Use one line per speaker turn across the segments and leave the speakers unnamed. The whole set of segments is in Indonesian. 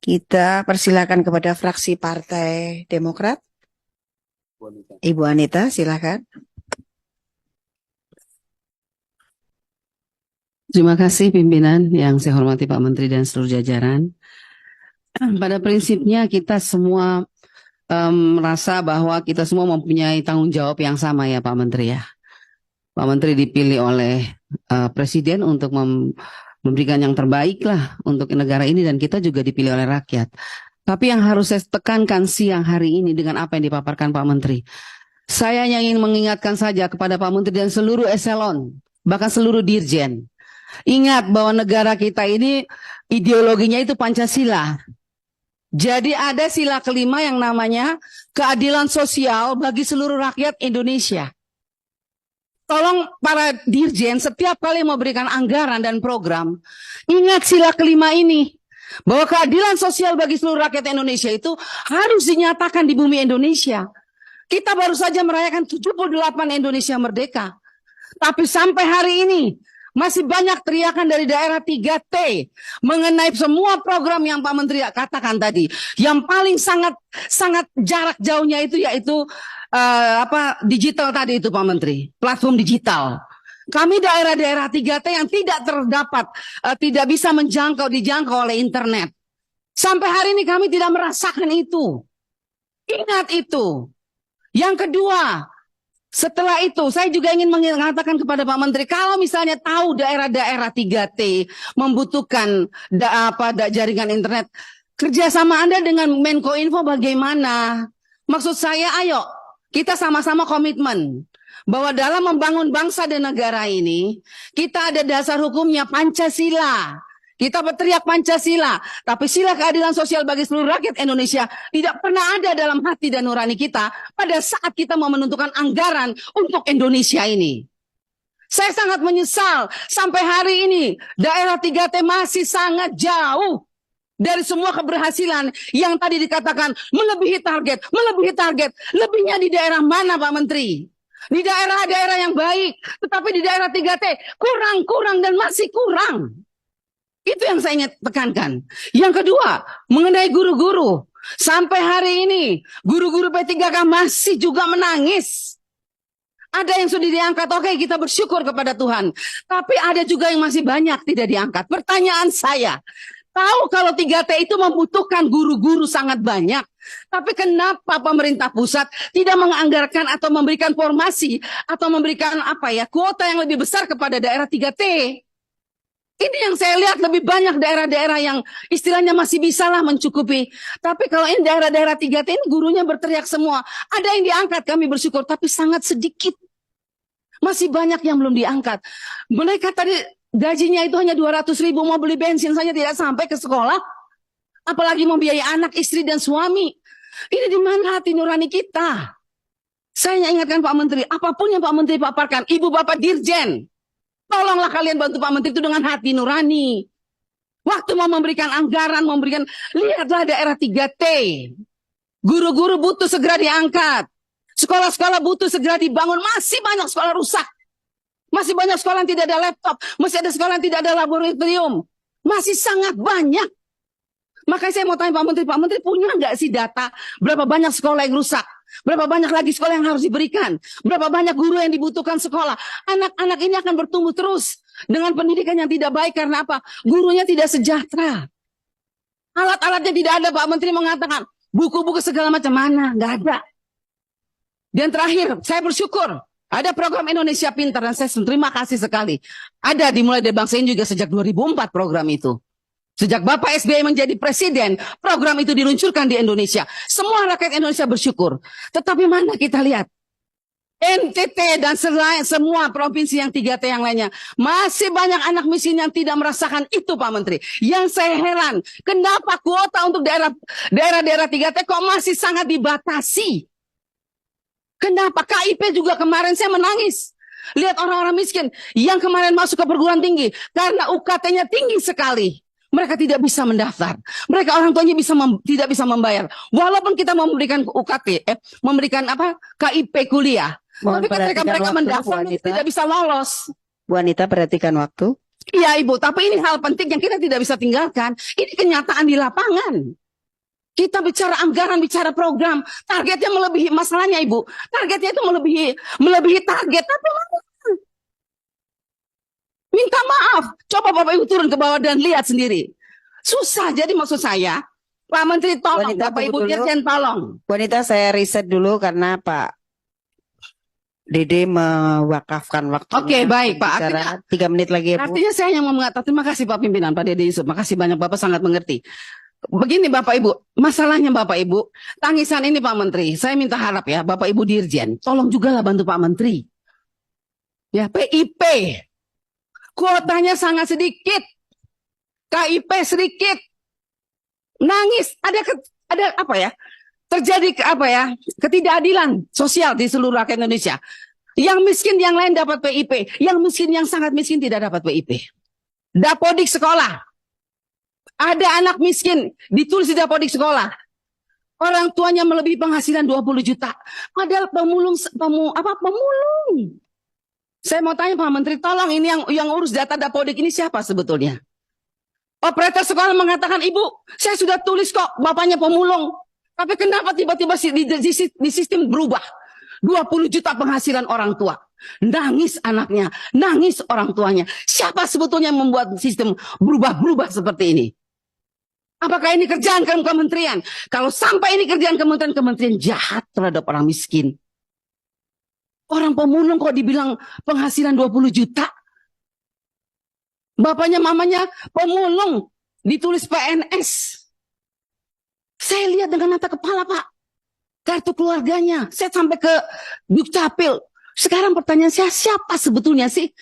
Kita persilakan kepada fraksi Partai Demokrat. Ibu Anita, silakan.
Terima kasih pimpinan yang saya hormati Pak Menteri dan seluruh jajaran. Pada prinsipnya kita semua merasa bahwa kita semua mempunyai tanggung jawab yang sama ya Pak Menteri ya. Pak Menteri dipilih oleh Presiden untuk memberikan yang terbaik lah untuk negara ini dan kita juga dipilih oleh rakyat. Tapi yang harus saya tekankan siang hari ini dengan apa yang dipaparkan Pak Menteri. Saya hanya ingin mengingatkan saja kepada Pak Menteri dan seluruh eselon, bahkan seluruh dirjen. Ingat bahwa negara kita ini ideologinya itu Pancasila. Jadi ada sila kelima yang namanya keadilan sosial bagi seluruh rakyat Indonesia. Tolong para dirjen setiap kali memberikan anggaran dan program, ingat sila kelima ini. Bahwa keadilan sosial bagi seluruh rakyat Indonesia itu harus dinyatakan di bumi Indonesia. Kita baru saja merayakan 78 Indonesia Merdeka. Tapi sampai hari ini masih banyak teriakan dari daerah 3T mengenai semua program yang Pak Menteri katakan tadi. Yang paling sangat jarak jauhnya itu yaitu digital tadi itu Pak Menteri, platform digital. Kami daerah-daerah 3T yang tidak terdapat, tidak bisa dijangkau oleh internet. Sampai hari ini kami tidak merasakan itu. Ingat itu. Yang kedua, setelah itu saya juga ingin mengatakan kepada Pak Menteri, kalau misalnya tahu daerah-daerah 3T membutuhkan jaringan internet, kerjasama Anda dengan Menkominfo bagaimana? Maksud saya, ayo kita sama-sama komitmen bahwa dalam membangun bangsa dan negara ini, kita ada dasar hukumnya Pancasila. Kita berteriak Pancasila, tapi sila keadilan sosial bagi seluruh rakyat Indonesia tidak pernah ada dalam hati dan nurani kita pada saat kita mau menentukan anggaran untuk Indonesia ini. Saya sangat menyesal sampai hari ini daerah 3T masih sangat jauh dari semua keberhasilan yang tadi dikatakan melebihi target. Lebihnya di daerah mana Pak Menteri? Di daerah-daerah yang baik, tetapi di daerah 3T kurang dan masih kurang. Itu yang saya ingin tekankan. Yang kedua, mengenai guru-guru. Sampai hari ini, guru-guru P3K masih juga menangis. Ada yang sudah diangkat, oke kita bersyukur kepada Tuhan. Tapi ada juga yang masih banyak tidak diangkat. Pertanyaan saya, tahu kalau 3T itu membutuhkan guru-guru sangat banyak. Tapi kenapa pemerintah pusat tidak menganggarkan atau memberikan formasi atau memberikan kuota yang lebih besar kepada daerah 3T? Ini yang saya lihat lebih banyak daerah-daerah yang istilahnya masih bisalah mencukupi. Tapi kalau ini daerah-daerah 3T ini gurunya berteriak semua. Ada yang diangkat kami bersyukur tapi sangat sedikit. Masih banyak yang belum diangkat. Mereka tadi gajinya itu hanya 200.000 mau beli bensin saja tidak sampai ke sekolah. Apalagi membiayai anak, istri, dan suami. Ini di mana hati nurani kita? Saya ingatkan Pak Menteri, apapun yang Pak Menteri paparkan, Ibu Bapak Dirjen, tolonglah kalian bantu Pak Menteri itu dengan hati nurani. Waktu mau memberikan anggaran, lihatlah daerah 3T. Guru-guru butuh segera diangkat. Sekolah-sekolah butuh segera dibangun. Masih banyak sekolah rusak. Masih banyak sekolah yang tidak ada laptop. Masih ada sekolah yang tidak ada laboratorium. Masih sangat banyak. Makanya saya mau tanya Pak Menteri punya nggak sih data berapa banyak sekolah yang rusak? Berapa banyak lagi sekolah yang harus diberikan? Berapa banyak guru yang dibutuhkan sekolah? Anak-anak ini akan bertumbuh terus dengan pendidikan yang tidak baik karena apa? Gurunya tidak sejahtera. Alat-alatnya tidak ada. Pak Menteri mengatakan buku-buku segala macam mana? Nggak ada. Dan terakhir, saya bersyukur ada program Indonesia Pintar dan saya terima kasih sekali. Ada dimulai dari bangsa ini juga sejak 2004 program itu. Sejak Bapak SBY menjadi presiden, program itu diluncurkan di Indonesia. Semua rakyat Indonesia bersyukur. Tetapi mana kita lihat? NTT dan semua provinsi yang 3T yang lainnya. Masih banyak anak miskin yang tidak merasakan itu Pak Menteri. Yang saya heran, kenapa kuota untuk daerah-daerah 3T kok masih sangat dibatasi? Kenapa? KIP juga kemarin saya menangis. Lihat orang-orang miskin yang kemarin masuk ke perguruan tinggi. Karena UKT-nya tinggi sekali. Mereka tidak bisa mendaftar. Mereka orang tuanya tidak bisa membayar. Walaupun kita memberikan UKT, memberikan KIP kuliah. Tapi mereka mendaftar tidak bisa lolos.
Bu Anita, perhatikan waktu.
Iya Ibu, tapi ini hal penting yang kita tidak bisa tinggalkan. Ini kenyataan di lapangan. Kita bicara anggaran, bicara program, targetnya melebihi masalahnya Ibu. Targetnya itu melebihi target. Tapi minta maaf. Coba Bapak Ibu turun ke bawah dan lihat sendiri. Susah. Jadi maksud saya, Pak Menteri tolong,
Wanita,
Bapak Ibu
tunggu dulu.
Dirjen tolong.
Wanita, saya riset dulu karena Pak Dede mewakafkan waktunya.
Oke, baik, Pak.
Bicara 3 menit lagi ya Bu.
Artinya saya yang mau mengatakan terima kasih Pak Pimpinan, Pak Dede Yusuf. Makasih banyak, Bapak sangat mengerti. Begini Bapak Ibu, masalahnya Bapak Ibu, tangisan ini Pak Menteri, saya minta harap ya Bapak Ibu Dirjen, tolong juga lah bantu Pak Menteri. Ya, PIP, kuotanya sangat sedikit, KIP sedikit, nangis, ada apa ya? Terjadi ketidakadilan sosial di seluruh rakyat Indonesia. Yang miskin yang lain dapat PIP, yang miskin yang sangat miskin tidak dapat PIP. Dapodik sekolah, ada anak miskin ditulis di dapodik sekolah, orang tuanya melebihi penghasilan 20 juta, padahal pemulung. Saya mau tanya Pak Menteri, tolong ini yang urus data dapodik ini siapa sebetulnya? Operator sekolah mengatakan, Ibu, saya sudah tulis kok bapaknya pemulung. Tapi kenapa tiba-tiba di sistem berubah? 20 juta penghasilan orang tua. Nangis anaknya, nangis orang tuanya. Siapa sebetulnya yang membuat sistem berubah-berubah seperti ini? Apakah ini kerjaan kementerian? Kalau sampai ini kerjaan kementerian jahat terhadap orang miskin. Orang pemulung kok dibilang penghasilan 20 juta? Bapaknya, mamanya pemulung, ditulis PNS. Saya lihat dengan mata kepala Pak, kartu keluarganya, saya sampai ke Dukcapil. Sekarang pertanyaan saya, siapa sebetulnya sih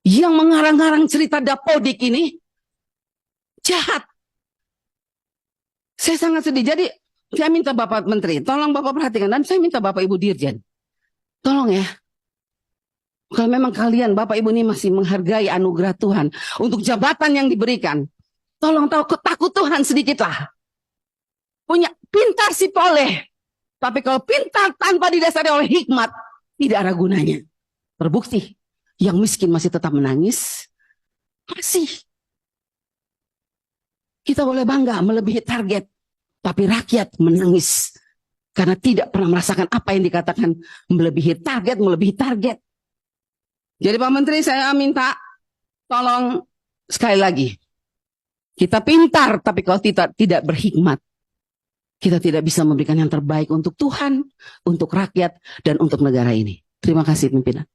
yang mengarang-arang cerita dapodik ini? Jahat. Saya sangat sedih. Jadi saya minta Bapak Menteri, tolong Bapak perhatikan. Dan saya minta Bapak Ibu Dirjen, tolong ya. Kalau memang kalian, Bapak Ibu ini masih menghargai anugerah Tuhan untuk jabatan yang diberikan, tolong tahu takut Tuhan sedikitlah. Punya pintar sih boleh, tapi kalau pintar tanpa didasari oleh hikmat, tidak ada gunanya. Terbukti, yang miskin masih tetap menangis. Masih. Kita boleh bangga melebihi target, tapi rakyat menangis karena tidak pernah merasakan apa yang dikatakan melebihi target. Jadi Pak Menteri, saya minta tolong sekali lagi. Kita pintar, tapi kalau tidak berhikmat, kita tidak bisa memberikan yang terbaik untuk Tuhan, untuk rakyat, dan untuk negara ini. Terima kasih, pimpinan.